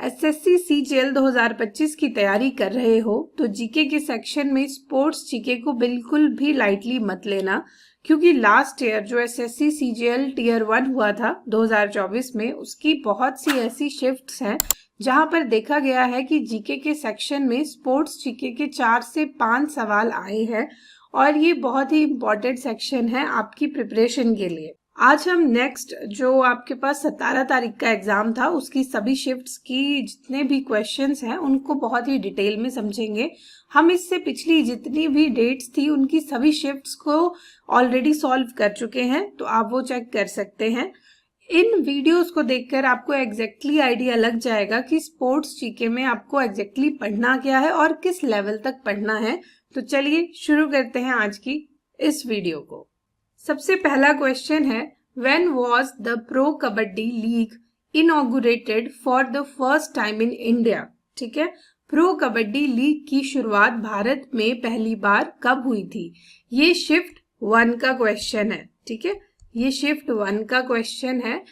SSC CGL 2025 की तैयारी कर रहे हो तो जीके के सेक्शन में स्पोर्ट्स जीके को बिल्कुल भी लाइटली मत लेना, क्योंकि लास्ट ईयर जो एसएससी सीजीएल टीयर 1 हुआ था 2024 में, उसकी बहुत सी ऐसी शिफ्ट्स हैं जहां पर देखा गया है कि जीके के सेक्शन में स्पोर्ट्स जीके के 4 से 5 सवाल आए हैं और ये बहुत ही इम्पोर्टेंट सेक्शन है आपकी प्रिपरेशन के लिए। आज हम नेक्स्ट जो आपके पास 17 तारीख का एग्जाम था उसकी सभी शिफ्ट्स की जितने भी क्वेश्चंस हैं उनको बहुत ही डिटेल में समझेंगे। हम इससे पिछली जितनी भी डेट्स थी उनकी सभी शिफ्ट्स को ऑलरेडी सॉल्व कर चुके हैं, तो आप वो चेक कर सकते हैं। इन वीडियोस को देखकर आपको एग्जैक्टली आइडिया लग जाएगा कि स्पोर्ट्स जीके में आपको एग्जैक्टली पढ़ना क्या है और किस लेवल तक पढ़ना है। तो चलिए शुरू करते हैं आज की इस वीडियो को। सबसे पहला क्वेश्चन है, when was the pro kabaddi league inaugurated for the first time in India. ठीक है, प्रो कबड्डी लीग की शुरुआत भारत में पहली बार कब हुई थी? ये शिफ्ट 1 का क्वेश्चन है। ठीक है, ये शिफ्ट 1 का क्वेश्चन है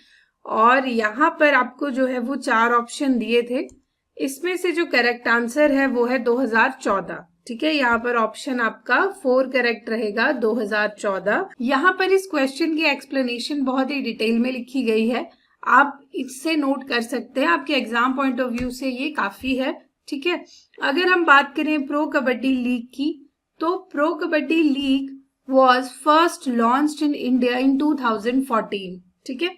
और यहाँ पर आपको जो है वो 4 ऑप्शन दिए थे, इसमें से जो करेक्ट आंसर है वो है 2014। ठीक है, यहाँ पर ऑप्शन आपका 4 करेक्ट रहेगा, 2014। यहाँ पर इस क्वेश्चन की एक्सप्लेनेशन बहुत ही डिटेल में लिखी गई है, आप इससे नोट कर सकते हैं, आपके एग्जाम पॉइंट ऑफ व्यू से ये काफी है। ठीक है, अगर हम बात करें प्रो कबड्डी लीग की, तो pro kabaddi league was first launched in India in 2014. ठीक है,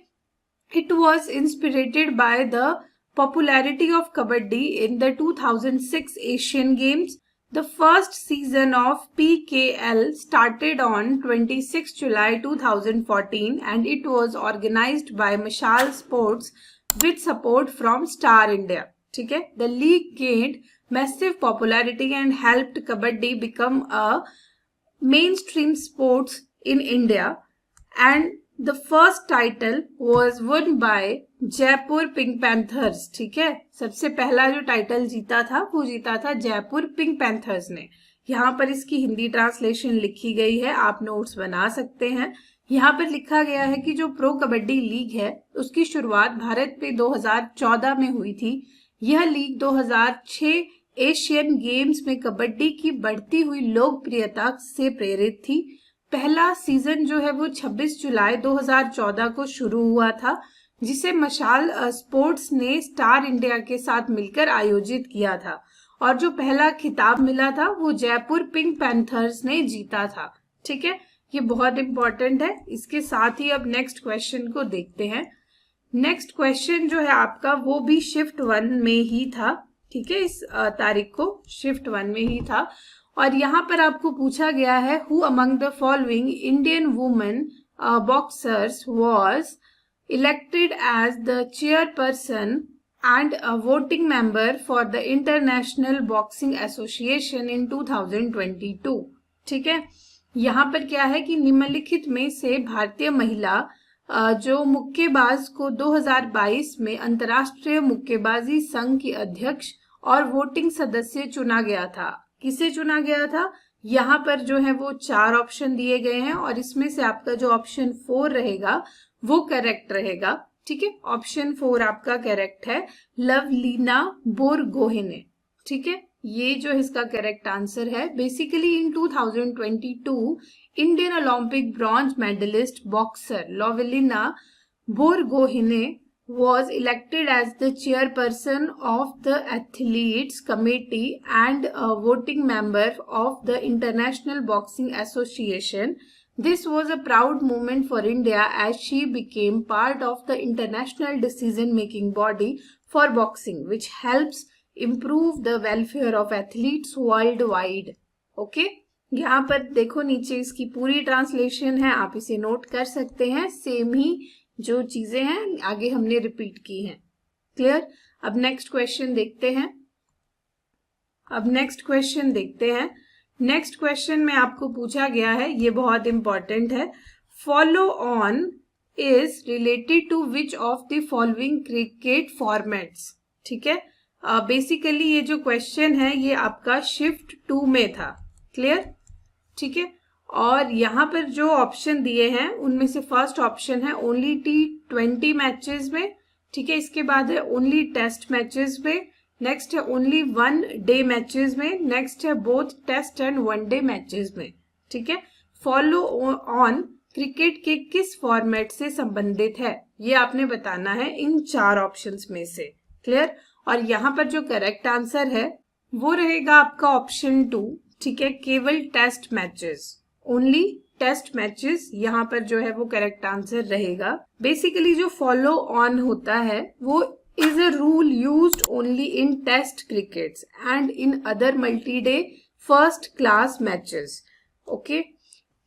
it was inspired by the popularity of kabaddi in the 2006 Asian Games. The first season of PKL started on 26 July 2014 and it was organized by Mashal Sports with support from Star India. ठीक है, the league gained massive popularity and helped kabaddi become a mainstream sports in India, and the first title was won by Jaipur pink panthers. ठीक है, सबसे पहला जो title जीता था वो जीता था जयपुर पिंक पैंथर्स ने। यहाँ पर इसकी हिंदी ट्रांसलेशन लिखी गई है, आप नोट्स बना सकते हैं। यहाँ पर लिखा गया है कि जो प्रो कबड्डी लीग है उसकी शुरुआत भारत में 2014 में हुई थी। यह लीग 2006 एशियन गेम्स में कबड्डी की बढ़ती हुई लोकप्रियता से प्रेरित थी। पहला सीजन जो है वो 26 जुलाई 2014 को शुरू हुआ था, जिसे मशाल स्पोर्ट्स ने स्टार इंडिया के साथ मिलकर आयोजित किया था और जो पहला खिताब मिला था वो जयपुर पिंक पैंथर्स ने जीता था। ठीक है, ये बहुत इंपॉर्टेंट है। इसके साथ ही अब नेक्स्ट क्वेश्चन को देखते हैं। नेक्स्ट क्वेश्चन जो है आपका वो भी शिफ्ट 1 में ही था। ठीक है, इस तारीख को शिफ्ट 1 में ही था और यहाँ पर आपको पूछा गया है, who among the following Indian women boxers was elected as the chairperson and a voting member for the international boxing association in 2022। ठीक है, यहाँ पर क्या है कि निम्नलिखित में से भारतीय महिला जो मुक्केबाज को 2022 में अंतर्राष्ट्रीय मुक्केबाजी संघ की अध्यक्ष और वोटिंग सदस्य चुना गया था। किसे चुना गया था? यहाँ पर जो है वो 4 ऑप्शन दिए गए हैं और इसमें से आपका जो ऑप्शन 4 रहेगा वो करेक्ट रहेगा। ठीक है, ऑप्शन 4 आपका करेक्ट है, लवलीना बोरगोहेने। ठीक है, ये जो इसका करेक्ट आंसर है। Basically in 2022 Indian Olympic bronze medalist boxer Lovlina Borgohain was elected as the chairperson of the athletes committee and a voting member of the International Boxing Association. This was a proud moment for India as she became part of the international decision-making body for boxing, which helps improve the welfare of athletes worldwide. Okay? यहाँ पर देखो नीचे इसकी पूरी translation है, आप इसे note कर सकते हैं। सेम ही जो चीजें हैं आगे हमने रिपीट की हैं। क्लियर? अब नेक्स्ट क्वेश्चन देखते हैं। नेक्स्ट क्वेश्चन में आपको पूछा गया है, ये बहुत इंपॉर्टेंट है, follow on is related to which of the following cricket formats. ठीक है, बेसिकली ये जो क्वेश्चन है ये आपका शिफ्ट 2 में था। क्लियर? ठीक है, और यहाँ पर जो ऑप्शन दिए हैं उनमें से फर्स्ट ऑप्शन है ओनली T20 मैचेस में, ठीक है। इसके बाद है ओनली टेस्ट मैचेस में, नेक्स्ट है ओनली वन डे मैचेस में, नेक्स्ट है both test and one day matches में। ठीक है। फॉलो ऑन क्रिकेट के किस फॉर्मेट से संबंधित है, ये आपने बताना है इन 4 ऑप्शंस में से। क्लियर। और यहाँ पर जो करेक्ट आंसर है वो रहेगा आपका ऑप्शन 2। ठीक है। केवल test matches, only test matches, यहाँ पर जो है वो करेक्ट आंसर रहेगा। बेसिकली जो फॉलो ऑन होता है वो is a rule used only in test crickets and in other multi day first class matches. Okay.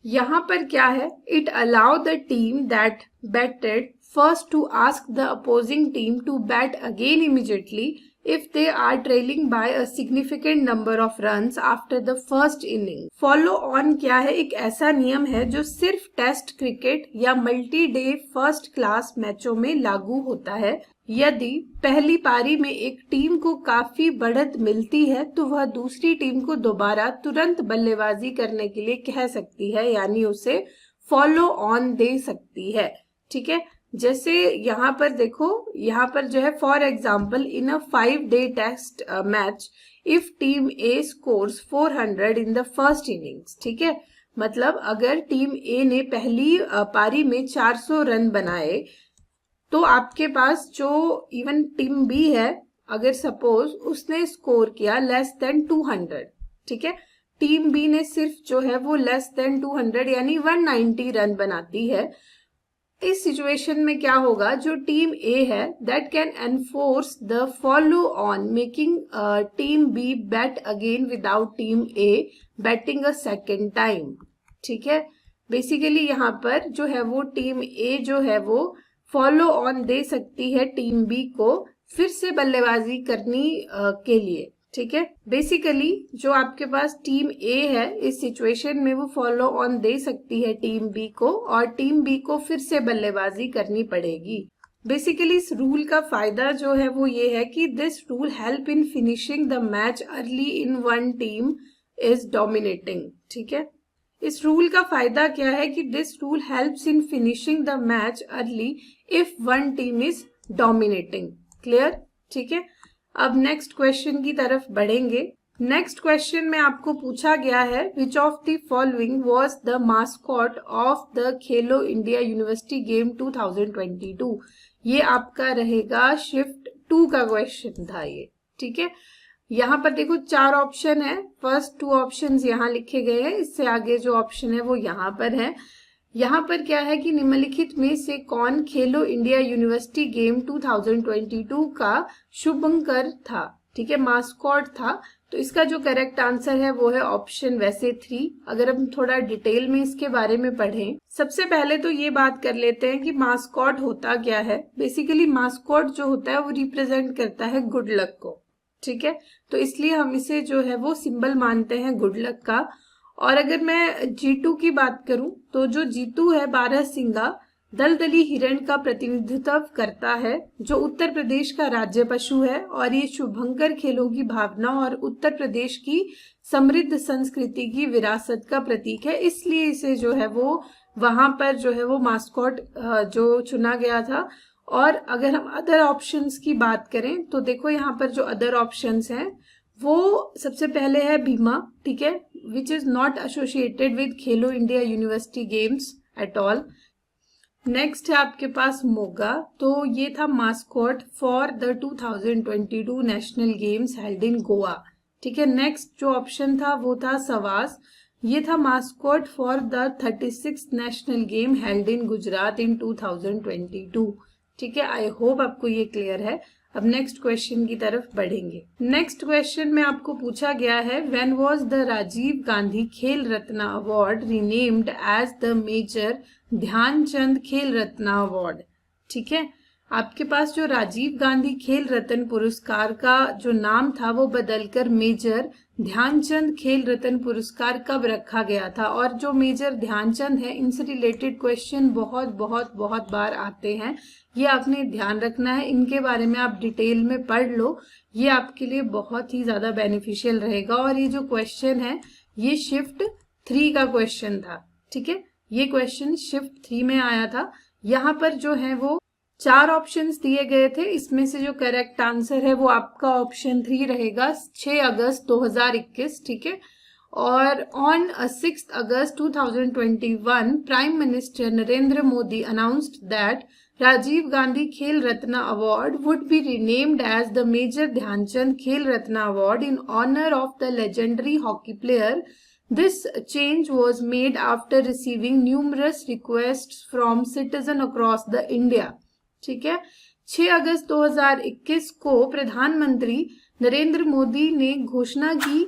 यहाँ पर क्या है, it allow the team that batted first to ask the opposing team to bat again immediately if they are trailing by a significant number of runs after the first inning. Follow on क्या है, एक ऐसा नियम है जो सिर्फ test cricket या multi day first class मैचों में लागू होता है। यदि पहली पारी में एक टीम को काफी बढ़त मिलती है तो वह दूसरी टीम को दोबारा तुरंत बल्लेबाजी करने के लिए कह सकती है, यानी उसे फॉलो ऑन दे सकती है। ठीक है। जैसे यहाँ पर देखो, यहाँ पर जो है for example in a 5 day test match if team A scores 400 in the first innings. ठीक है। मतलब अगर टीम ए ने पहली पारी में 400 रन बनाए तो आपके पास जो इवन टीम बी है, अगर सपोज उसने स्कोर किया लेस देन 200, ठीक है, टीम बी ने सिर्फ जो है वो लेस देन 200 यानी 190 रन बनाती है, इस सिचुएशन में क्या होगा, जो टीम ए है that can enforce the follow on making team B bat again without team A batting a second time. ठीक है। बेसिकली यहाँ पर जो है वो टीम ए जो है वो फॉलो ऑन दे सकती है टीम बी को फिर से बल्लेबाजी करनी के लिए। ठीक है। बेसिकली जो आपके पास टीम ए है इस सिचुएशन में वो फॉलो ऑन दे सकती है टीम बी को और टीम बी को फिर से बल्लेबाजी करनी पड़ेगी। बेसिकली इस रूल का फायदा जो है वो ये है कि this rule help in finishing the match early in one team is dominating. ठीक है। इस रूल का फायदा क्या है कि this rule helps in finishing the match early if one team is dominating. Clear. ठीक है। अब नेक्स्ट क्वेश्चन की तरफ बढ़ेंगे। नेक्स्ट क्वेश्चन में आपको पूछा गया है which of the following was the mascot of the Khelo India university game 2022। ये आपका रहेगा शिफ्ट 2 का क्वेश्चन था ये। ठीक है। यहाँ पर देखो 4 ऑप्शन है, फर्स्ट 2 ऑप्शंस यहाँ लिखे गए हैं, इससे आगे जो ऑप्शन है वो यहाँ पर है। यहाँ पर क्या है कि निम्नलिखित में से कौन खेलो इंडिया यूनिवर्सिटी गेम 2022 का शुभंकर था। ठीक है, मास्कॉट था। तो इसका जो करेक्ट आंसर है वो है ऑप्शन वैसे 3। अगर हम थोड़ा डिटेल में इसके बारे में पढ़ें, सबसे पहले तो ये बात कर लेते हैं कि मास्कॉट होता क्या है। बेसिकली मास्कॉट जो होता है वो रिप्रेजेंट करता है गुड लक को। ठीक है। तो इसलिए हम इसे जो है वो सिंबल मानते हैं गुड लक का। और अगर मैं जीतू की बात करूं तो जो जीतू है 12 सिंगा दलदली हिरण का प्रतिनिधित्व करता है, जो उत्तर प्रदेश का राज्य पशु है और ये शुभंकर खेलों की भावना और उत्तर प्रदेश की समृद्ध संस्कृति की विरासत का प्रतीक है। इसलिए इसे जो है वो वहां पर जो है वो मास्कॉट जो चुना गया था। और अगर हम अदर ऑप्शंस की बात करें तो देखो यहाँ पर जो अदर ऑप्शंस हैं वो सबसे पहले है भीमा। ठीक है, which is not associated with Khelo India university games at all. Next है आपके पास मोगा, तो ये था mascot for the 2022 national games held in Goa. ठीक है। नेक्स्ट जो ऑप्शन था वो था सवास, ये था mascot for the 36th national game held in Gujarat in 2022। ठीक है। आई होप आपको ये क्लियर है। अब नेक्स्ट क्वेश्चन की तरफ बढ़ेंगे। नेक्स्ट क्वेश्चन में आपको पूछा गया है when was the Rajiv Gandhi Khel Ratna award renamed as the major Dhyan Chand Khel Ratna award. ठीक है। आपके पास जो राजीव गांधी खेल रत्न पुरस्कार का जो नाम था वो बदलकर मेजर ध्यानचंद खेल रत्न पुरस्कार कब रखा गया था। और जो मेजर ध्यानचंद है इनसे रिलेटेड क्वेश्चन बहुत बहुत बहुत बार आते हैं, ये आपने ध्यान रखना है। इनके बारे में आप डिटेल में पढ़ लो, ये आपके लिए बहुत ही ज्यादा बेनिफिशियल रहेगा। और ये जो क्वेश्चन है ये शिफ्ट 3 का क्वेश्चन था। ठीक है, ये क्वेश्चन शिफ्ट 3 में आया था। यहाँ पर जो है वो 4 ऑप्शंस दिए गए थे, इसमें से जो करेक्ट आंसर है वो आपका ऑप्शन 3 रहेगा, 6 अगस्त 2021, ठीक है। और on 6 August 2021 prime minister Narendra Modi announced that Rajiv Gandhi Khel Ratna award would be renamed as the Major Dhyanchand Khel Ratna Award in honor of the legendary hockey player. This change was made after receiving numerous requests from citizens across the India. ठीक है, 6 August 2021 को प्रधानमंत्री नरेंद्र मोदी ने घोषणा की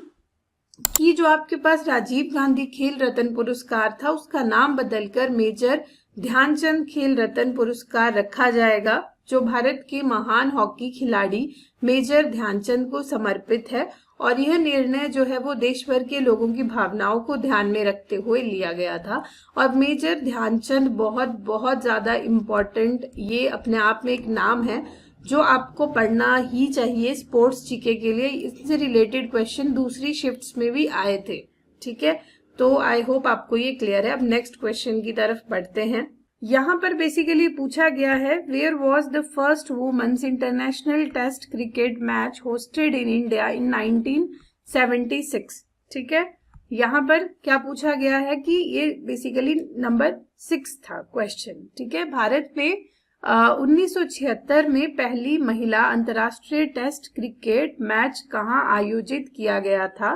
कि जो आपके पास राजीव गांधी खेल रत्न पुरस्कार था उसका नाम बदलकर मेजर ध्यानचंद खेल रत्न पुरस्कार रखा जाएगा, जो भारत के महान हॉकी खिलाड़ी मेजर ध्यानचंद को समर्पित है। और यह निर्णय जो है वो देश भर के लोगों की भावनाओं को ध्यान में रखते हुए लिया गया था। और मेजर ध्यानचंद बहुत बहुत ज्यादा इम्पोर्टेंट, ये अपने आप में एक नाम है जो आपको पढ़ना ही चाहिए स्पोर्ट्स जीके के लिए। इससे रिलेटेड क्वेश्चन दूसरी शिफ्ट्स में भी आए थे, ठीक है। तो आई होप आपको ये क्लियर है। अब नेक्स्ट क्वेश्चन की तरफ बढ़ते हैं। यहाँ पर बेसिकली पूछा गया है, where was the first women's international test cricket match hosted in India in 1976, ठीक है। यहाँ पर क्या पूछा गया है कि ये बेसिकली नंबर 6 था क्वेश्चन, ठीक है। भारत में 1976 में पहली महिला अंतर्राष्ट्रीय टेस्ट क्रिकेट मैच कहाँ आयोजित किया गया था,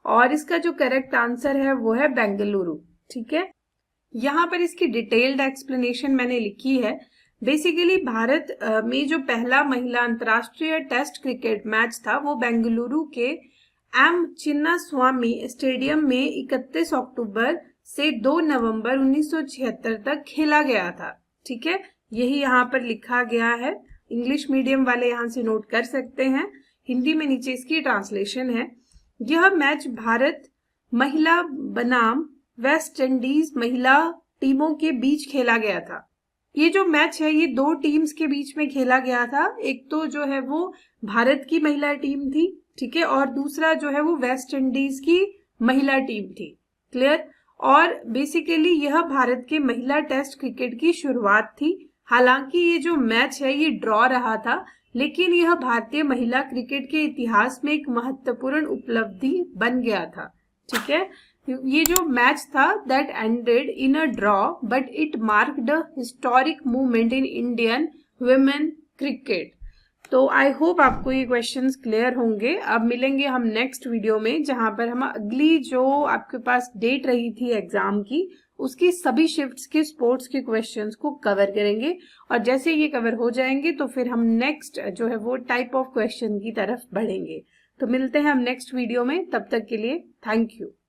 और इसका जो करेक्ट आंसर है वो है बेंगलुरु, ठीक है। यहाँ पर इसकी डिटेल्ड एक्सप्लेनेशन मैंने लिखी है। बेसिकली भारत में जो पहला महिला अंतर्राष्ट्रीय टेस्ट क्रिकेट मैच था वो बेंगलुरु के एम चिन्नास्वामी स्टेडियम में 31 अक्टूबर से 2 नवंबर 1976 तक खेला गया था, ठीक है। यही यहाँ पर लिखा गया है, इंग्लिश मीडियम वाले यहाँ से नोट कर सकते हैं, हिंदी में नीचे इसकी ट्रांसलेशन है। यह मैच भारत महिला बनाम वेस्ट इंडीज महिला टीमों के बीच खेला गया था। ये जो मैच है ये 2 टीम्स के बीच में खेला गया था, एक तो जो है वो भारत की महिला टीम थी, ठीक है, और दूसरा जो है वो वेस्ट इंडीज की महिला टीम थी, क्लियर। और बेसिकली यह भारत के महिला टेस्ट क्रिकेट की शुरुआत थी। हालांकि ये जो मैच है ये ड्रॉ रहा था, लेकिन यह भारतीय महिला क्रिकेट के इतिहास में एक महत्वपूर्ण उपलब्धि बन गया था, ठीक है। ये जो मैच था that ended in a draw but it marked a historic movement in Indian women cricket. तो आई होप आपको ये क्वेश्चंस क्लियर होंगे। अब मिलेंगे हम नेक्स्ट वीडियो में, जहां पर हम अगली जो आपके पास डेट रही थी एग्जाम की उसकी सभी शिफ्ट्स के स्पोर्ट्स के क्वेश्चंस को कवर करेंगे। और जैसे ये कवर हो जाएंगे तो फिर हम नेक्स्ट जो है वो टाइप ऑफ क्वेश्चन की तरफ बढ़ेंगे। तो मिलते हैं हम नेक्स्ट वीडियो में, तब तक के लिए थैंक यू।